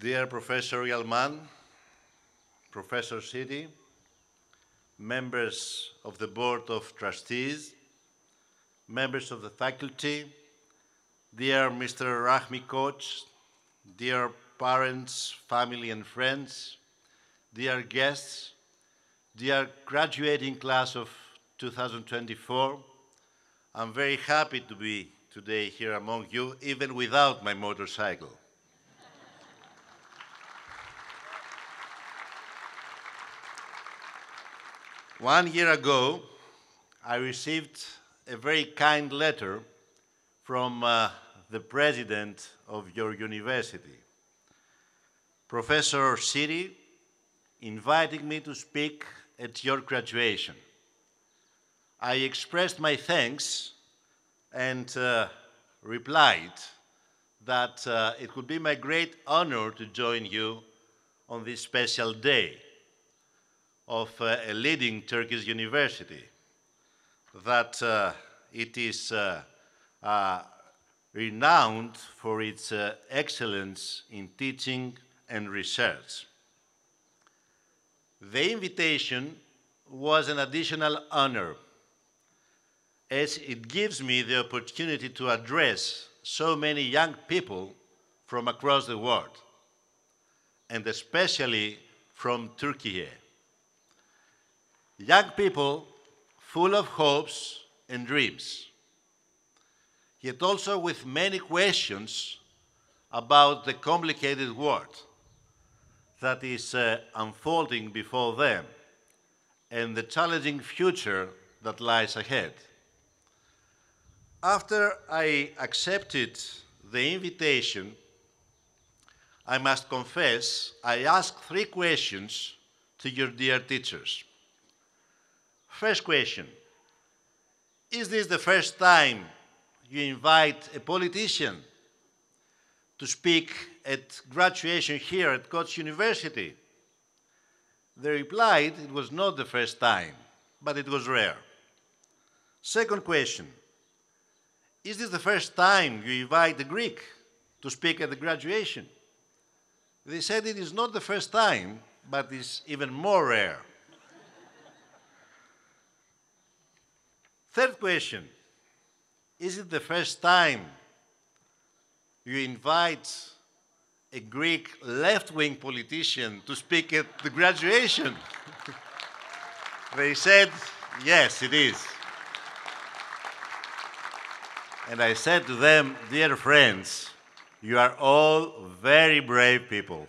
Dear Professor Yalman, Professor Sidi, members of the Board of Trustees, members of the faculty, dear Mr. Rahmi Koç, dear parents, family and friends, dear guests, dear graduating class of 2024, I'm very happy to be today here among you, even without my motorcycle. One year ago, I received a very kind letter from the president of your university, Professor Sidi, inviting me to speak at your graduation. I expressed my thanks and replied that it would be my great honor to join you on this special day of a leading Turkish university, that it is renowned for its excellence in teaching and research. The invitation was an additional honor, as it gives me the opportunity to address so many young people from across the world, and especially from Turkey. Young people full of hopes and dreams, yet also with many questions about the complicated world that is unfolding before them and the challenging future that lies ahead. After I accepted the invitation, I must confess I asked 3 questions to your dear teachers. First question, is this the first time you invite a politician to speak at graduation here at Koç University? They replied it was not the first time, but it was rare. Second question, is this the first time you invite a Greek to speak at the graduation? They said it is not the first time, but it's even more rare. Third question, is it the first time you invite a Greek left-wing politician to speak at the graduation? They said, yes, it is. And I said to them, dear friends, you are all very brave people.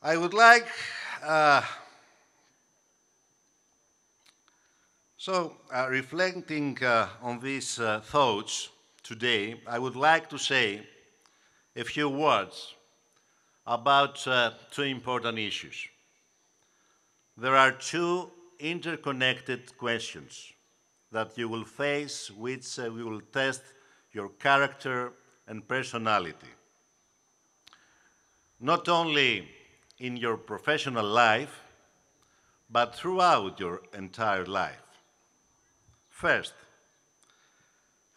I would like, reflecting on these thoughts today, I would like to say a few words about 2 important issues. There are 2 interconnected questions that you will face, which we will test your character and personality. Not only in your professional life, but throughout your entire life. First,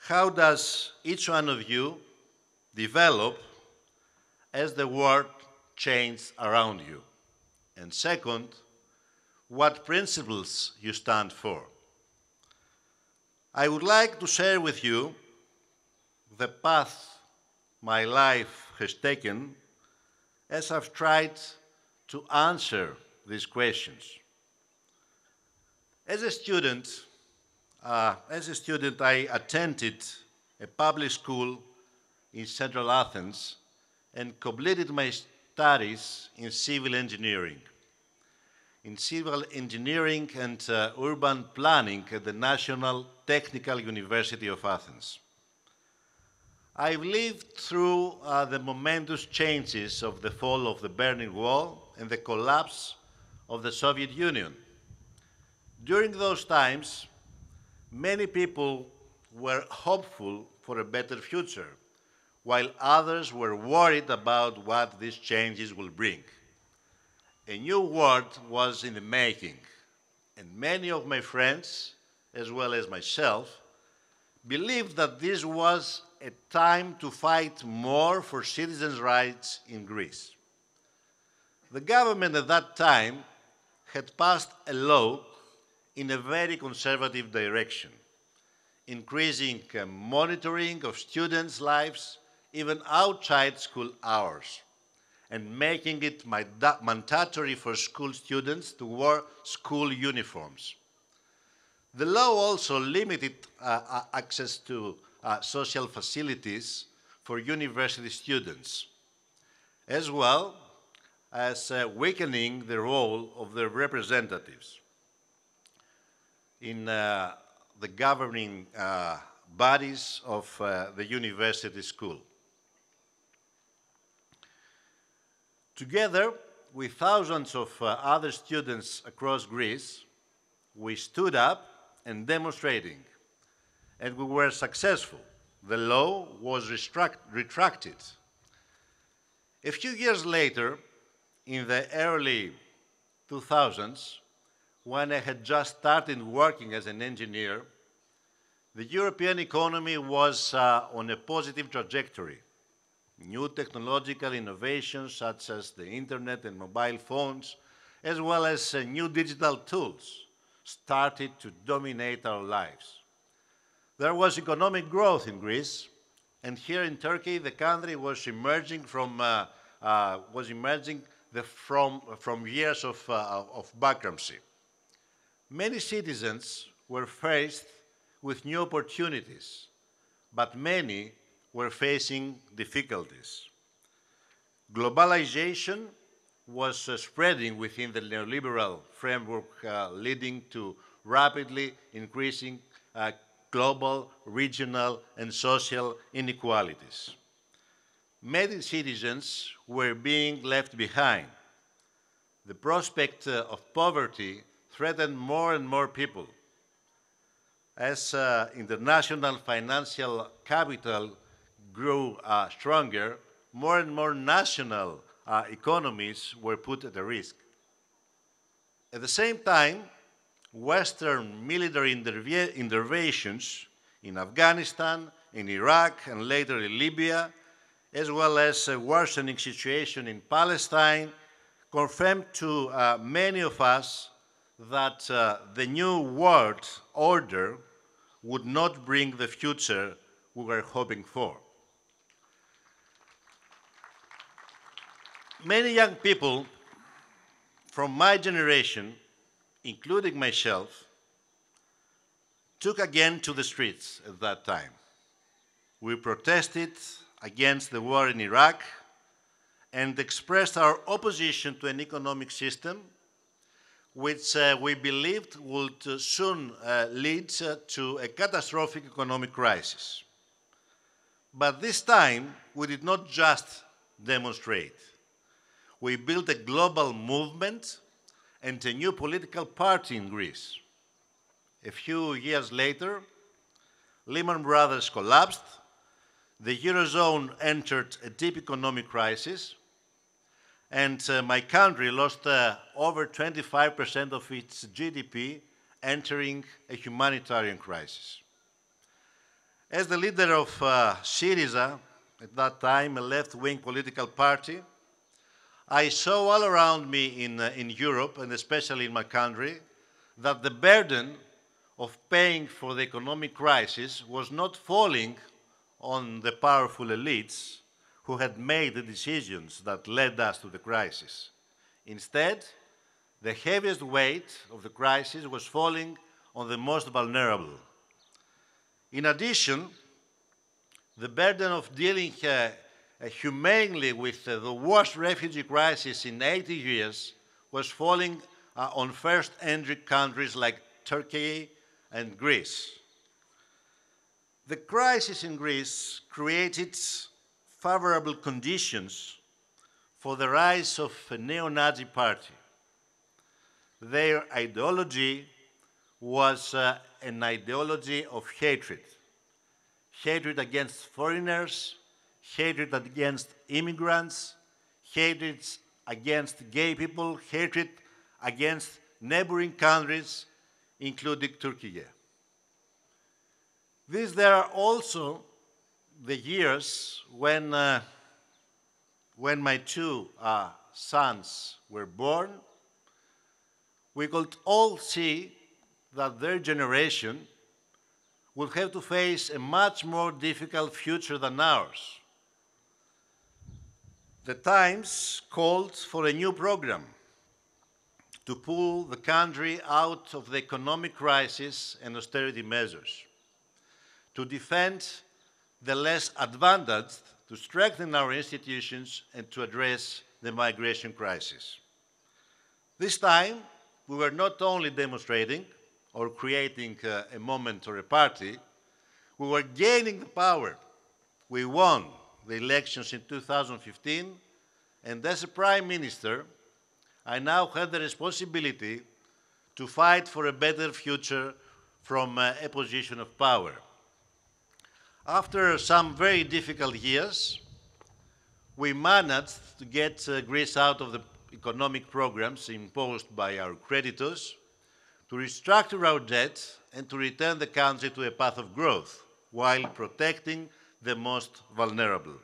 how does each one of you develop as the world changes around you? And second, what principles you stand for? I would like to share with you the path my life has taken as I've tried to answer these questions. As a student, I attended a public school in central Athens and completed my studies in civil engineering. In civil engineering and urban planning at the National Technical University of Athens. I've lived through the momentous changes of the fall of the Berlin Wall and the collapse of the Soviet Union. During those times, many people were hopeful for a better future, while others were worried about what these changes will bring. A new world was in the making, and many of my friends, as well as myself, believed that this was a time to fight more for citizens' rights in Greece. The government at that time had passed a law in a very conservative direction, increasing monitoring of students' lives even outside school hours, and making it mandatory for school students to wear school uniforms. The law also limited access to social facilities for university students, as well as weakening the role of their representatives in the governing bodies of the university school. Together with thousands of other students across Greece, we stood up and demonstrating, and we were successful. The law was retracted. A few years later, in the early 2000s, when I had just started working as an engineer, the European economy was on a positive trajectory. New technological innovations such as the internet and mobile phones, as well as new digital tools, started to dominate our lives. There was economic growth in Greece, and here in Turkey, the country was emerging from years of bankruptcy. Many citizens were faced with new opportunities, but many were facing difficulties. Globalization was spreading within the neoliberal framework, leading to rapidly increasing global, regional, and social inequalities. Many citizens were being left behind. The prospect of poverty threatened more and more people. As international financial capital grew stronger, more and more national economies were put at risk. At the same time, Western military interventions in Afghanistan, in Iraq, and later in Libya, as well as a worsening situation in Palestine, confirmed to many of us that the new world order would not bring the future we were hoping for. Many young people from my generation, including myself, took again to the streets at that time. We protested against the war in Iraq and expressed our opposition to an economic system which we believed would soon lead to a catastrophic economic crisis. But this time, we did not just demonstrate. We built a global movement and a new political party in Greece. A few years later, Lehman Brothers collapsed, the Eurozone entered a deep economic crisis, and my country lost over 25% of its GDP, entering a humanitarian crisis. As the leader of Syriza, at that time a left-wing political party, I saw all around me in Europe, and especially in my country, that the burden of paying for the economic crisis was not falling on the powerful elites who had made the decisions that led us to the crisis. Instead, the heaviest weight of the crisis was falling on the most vulnerable. In addition, the burden of dealing humanely with the worst refugee crisis in 80 years was falling on first entry countries like Turkey and Greece. The crisis in Greece created favorable conditions for the rise of a neo-Nazi party. Their ideology was an ideology of hatred. Hatred against foreigners, hatred against immigrants, hatred against gay people, hatred against neighboring countries, including Turkey. These there are also the years when my two sons were born. We could all see that their generation will have to face a much more difficult future than ours. The times called for a new program to pull the country out of the economic crisis and austerity measures, to defend the less advantaged, to strengthen our institutions, and to address the migration crisis. This time, we were not only demonstrating or creating a moment or a party, we were gaining the power. We won the elections in 2015, and as a Prime Minister, I now have the responsibility to fight for a better future from a position of power. After some very difficult years, we managed to get Greece out of the economic programs imposed by our creditors, to restructure our debt, and to return the country to a path of growth, while protecting the most vulnerable.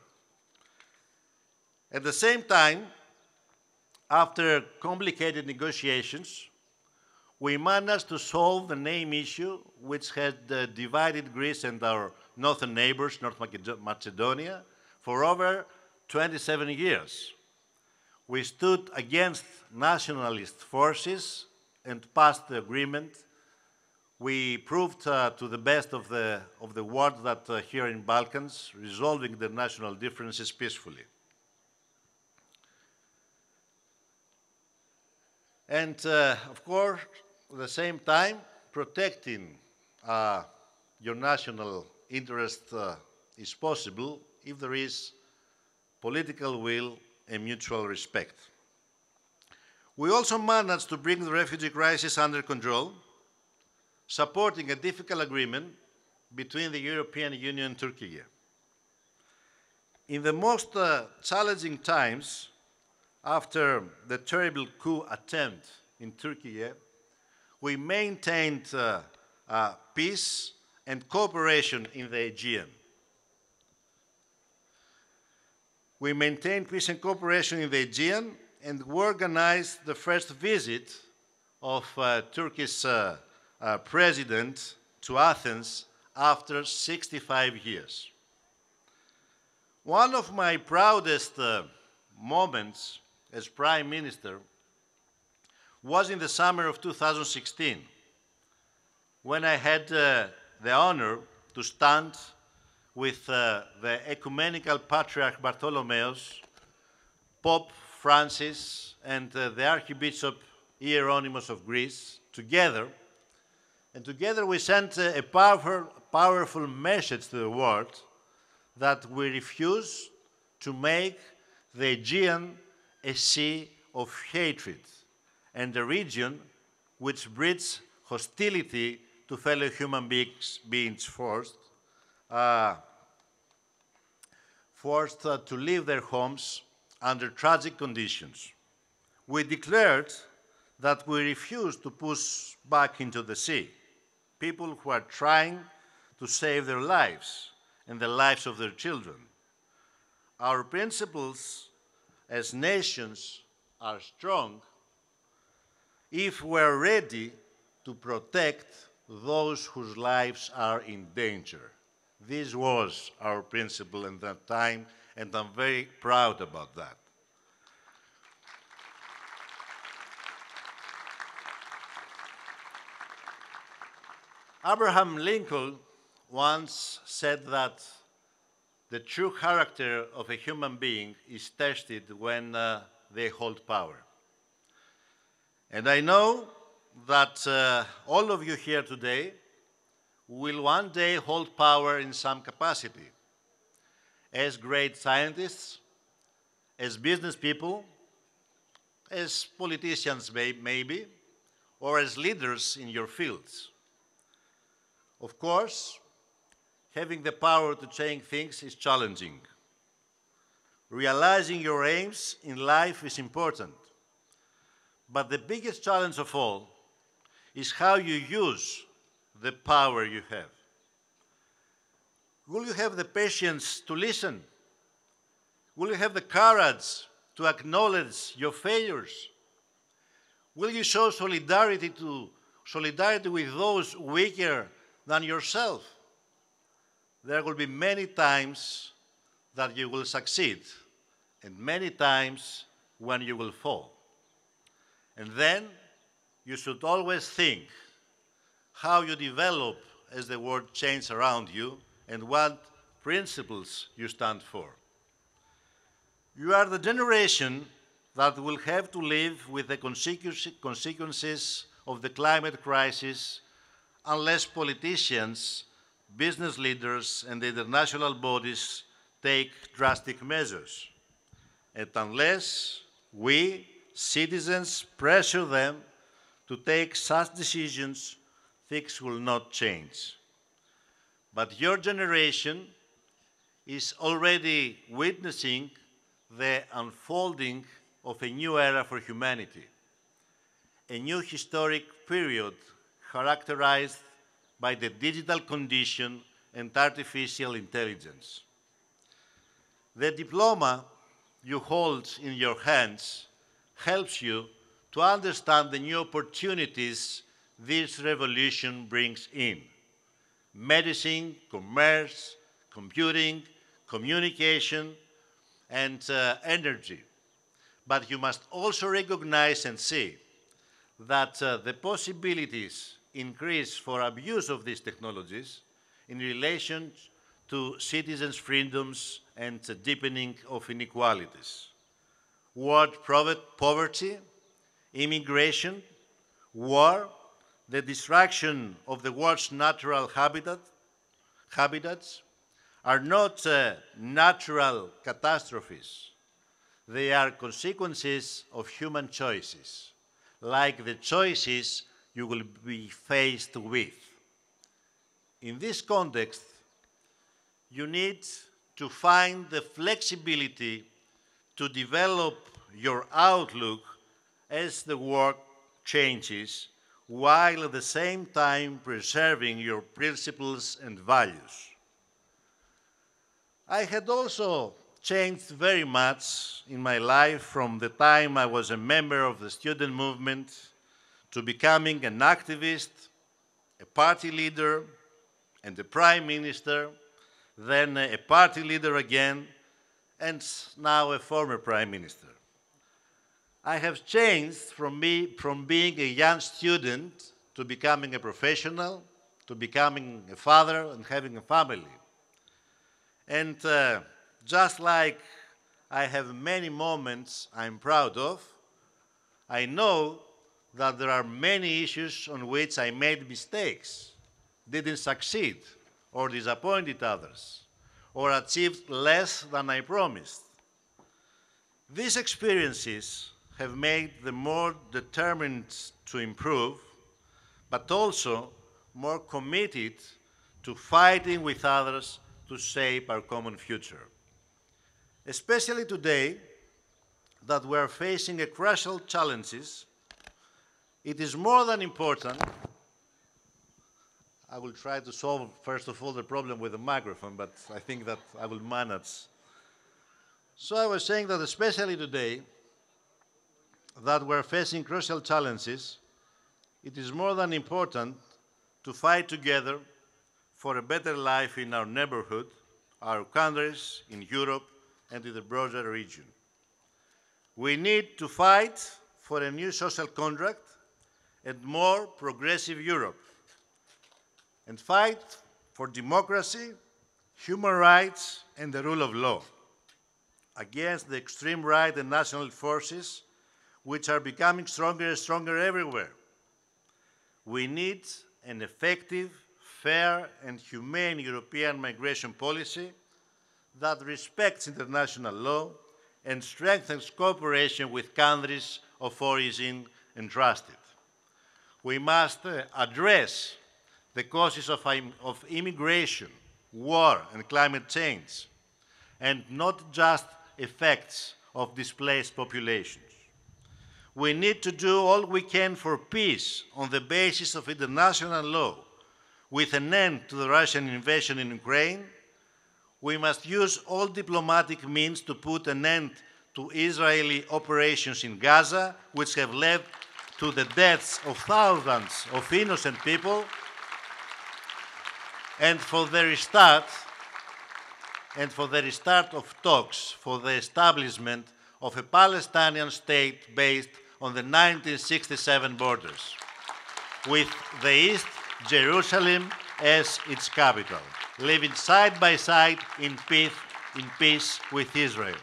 At the same time, after complicated negotiations, we managed to solve the name issue which had divided Greece and our northern neighbors, North Macedonia, for over 27 years. We stood against nationalist forces and passed the agreement. We proved to the best of the world that here in Balkans, resolving the national differences peacefully. And of course, at the same time, protecting your national interest is possible if there is political will and mutual respect. We also managed to bring the refugee crisis under control, supporting a difficult agreement between the European Union and Turkey. In the most challenging times, after the terrible coup attempt in Turkey, we maintained peace and cooperation in the Aegean. We maintained peace and cooperation in the Aegean, and we organized the first visit of Turkey's president to Athens after 65 years. One of my proudest moments as Prime Minister was in the summer of 2016, when I had the honor to stand with the Ecumenical Patriarch Bartholomeus, Pope Francis, and the Archbishop Hieronymus of Greece together. And together we sent a powerful message to the world that we refuse to make the Aegean a sea of hatred and a region which breeds hostility to fellow human beings forced to leave their homes under tragic conditions. We declared that we refuse to push back into the sea people who are trying to save their lives and the lives of their children. Our principles as nations are strong if we're ready to protect those whose lives are in danger. This was our principle at that time, and I'm very proud about that. Abraham Lincoln once said that the true character of a human being is tested when they hold power. And I know that all of you here today will one day hold power in some capacity, as great scientists, as business people, as politicians maybe, or as leaders in your fields. Of course, having the power to change things is challenging. Realizing your aims in life is important. But the biggest challenge of all is how you use the power you have. Will you have the patience to listen? Will you have the courage to acknowledge your failures? Will you show solidarity with those weaker than yourself? There will be many times that you will succeed, and many times when you will fall. And then you should always think how you develop as the world changes around you and what principles you stand for. You are the generation that will have to live with the consequences of the climate crisis unless politicians, business leaders, and international bodies take drastic measures, and unless we, citizens, pressure them to take such decisions, things will not change. But your generation is already witnessing the unfolding of a new era for humanity, a new historic period characterized by the digital condition and artificial intelligence. The diploma you hold in your hands helps you to understand the new opportunities this revolution brings in. Medicine, commerce, computing, communication, and energy. But you must also recognize and see that the possibilities increase for abuse of these technologies in relation to citizens' freedoms and the deepening of inequalities. World poverty, immigration, war, the destruction of the world's natural habitats are not natural catastrophes. They are consequences of human choices, like the choices you will be faced with. In this context, you need to find the flexibility to develop your outlook as the world changes, while at the same time preserving your principles and values. I had also changed very much in my life from the time I was a member of the student movement to becoming an activist, a party leader, and a prime minister, then a party leader again, and now a former prime minister. I have changed from being a young student to becoming a professional, to becoming a father and having a family. And just like I have many moments I'm proud of, I know that there are many issues on which I made mistakes, didn't succeed, or disappointed others, or achieved less than I promised. These experiences have made them more determined to improve, but also more committed to fighting with others to shape our common future. Especially today, that we are facing a crucial challenges, it is more than important. I will try to solve, first of all, the problem with the microphone, but I think that I will manage. So I was saying that especially today, that we're facing crucial challenges, it is more than important to fight together for a better life in our neighborhood, our countries, in Europe, and in the broader region. We need to fight for a new social contract and more progressive Europe, and fight for democracy, human rights, and the rule of law against the extreme right and national forces which are becoming stronger and stronger everywhere. We need an effective, fair, and humane European migration policy that respects international law and strengthens cooperation with countries of origin entrusted. We must address the causes of immigration, war, and climate change, and not just effects of displaced populations. We need to do all we can for peace on the basis of international law, with an end to the Russian invasion in Ukraine. We must use all diplomatic means to put an end to Israeli operations in Gaza, which have led to the deaths of thousands of innocent people, and for the restart of talks for the establishment of a Palestinian state based on the 1967 borders, with the East Jerusalem as its capital, living side by side in peace with Israel.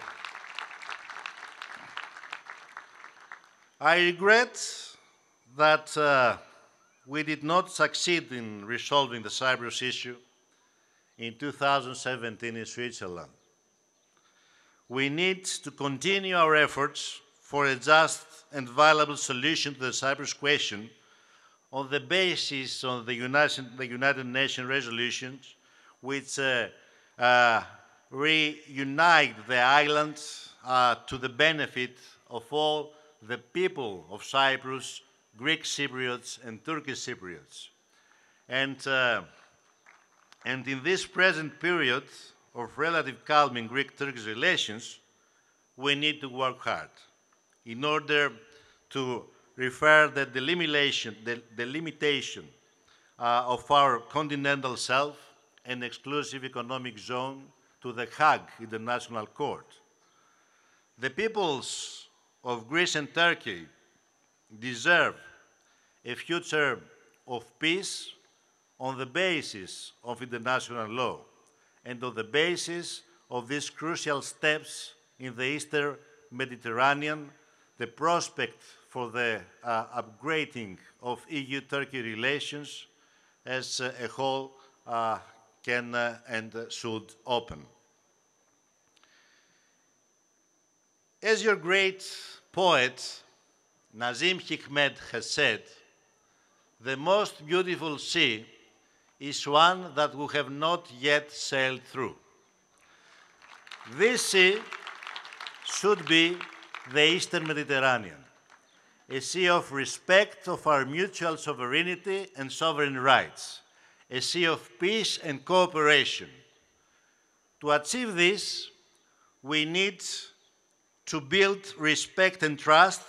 I regret that we did not succeed in resolving the Cyprus issue in 2017 in Switzerland. We need to continue our efforts for a just and viable solution to the Cyprus question on the basis of the United Nations resolutions which reunite the island to the benefit of all the people of Cyprus, Greek Cypriots and Turkish Cypriots. And in this present period of relative calm in Greek-Turkish relations, we need to work hard in order to refer the delimitation of our continental self and exclusive economic zone to the Hague International Court. The peoples of Greece and Turkey deserve a future of peace on the basis of international law and on the basis of these crucial steps in the Eastern Mediterranean, the prospect for the upgrading of EU-Turkey relations as a whole can and should open. As your great poet Nazim Hikmet has said, the most beautiful sea is one that we have not yet sailed through. This sea should be the Eastern Mediterranean, a sea of respect of our mutual sovereignty and sovereign rights, a sea of peace and cooperation. To achieve this, we need to build respect and trust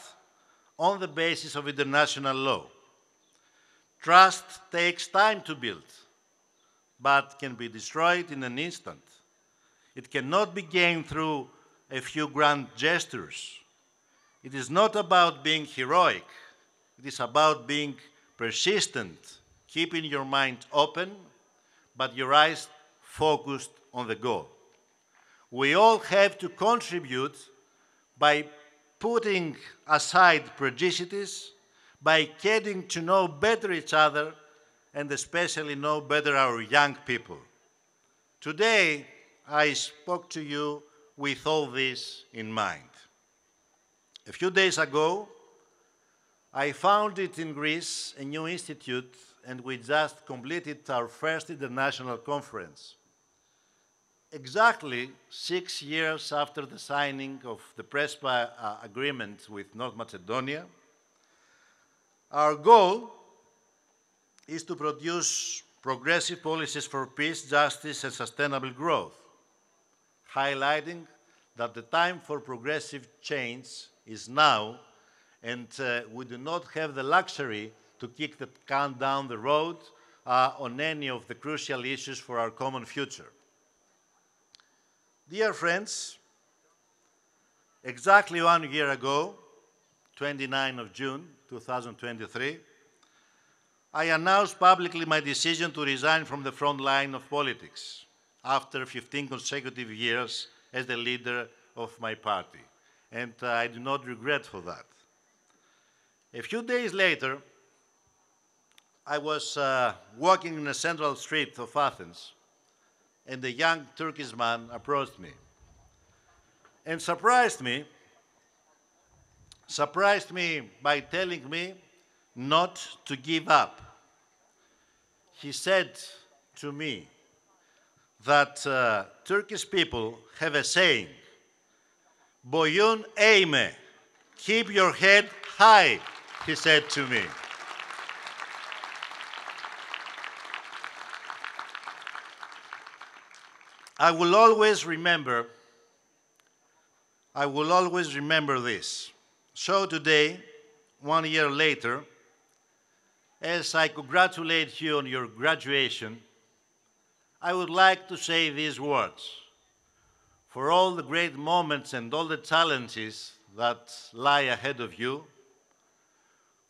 on the basis of international law. Trust takes time to build, but can be destroyed in an instant. It cannot be gained through a few grand gestures. It is not about being heroic. It is about being persistent, keeping your mind open, but your eyes focused on the goal. We all have to contribute by putting aside prejudices, by getting to know better each other, and especially know better our young people. Today, I spoke to you with all this in mind. A few days ago, I founded in Greece a new institute, and we just completed our first international conference. Exactly 6 years after the signing of the Prespa agreement with North Macedonia, our goal is to produce progressive policies for peace, justice, and sustainable growth, highlighting that the time for progressive change is now, and we do not have the luxury to kick the can down the road on any of the crucial issues for our common future. Dear friends, exactly 1 year ago, 29 of June 2023, I announced publicly my decision to resign from the front line of politics after 15 consecutive years as the leader of my party, and I do not regret for that. A few days later, I was walking in a central street of Athens, and a young Turkish man approached me and surprised me by telling me not to give up. He said to me that Turkish people have a saying, "Boyun eğme," Keep your head high, he said to me. I will always remember this. So today, 1 year later, as I congratulate you on your graduation, I would like to say these words. For all the great moments and all the challenges that lie ahead of you,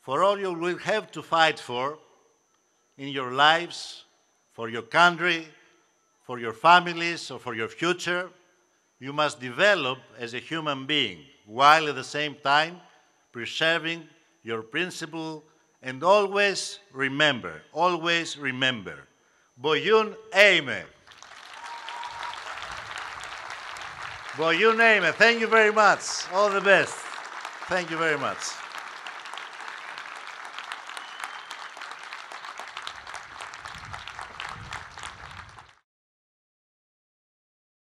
for all you will have to fight for in your lives, for your country, for your families, or for your future, you must develop as a human being, while at the same time preserving your principle and always remember, Boyun Eime. Boyun Eime, thank you very much. All the best. Thank you very much.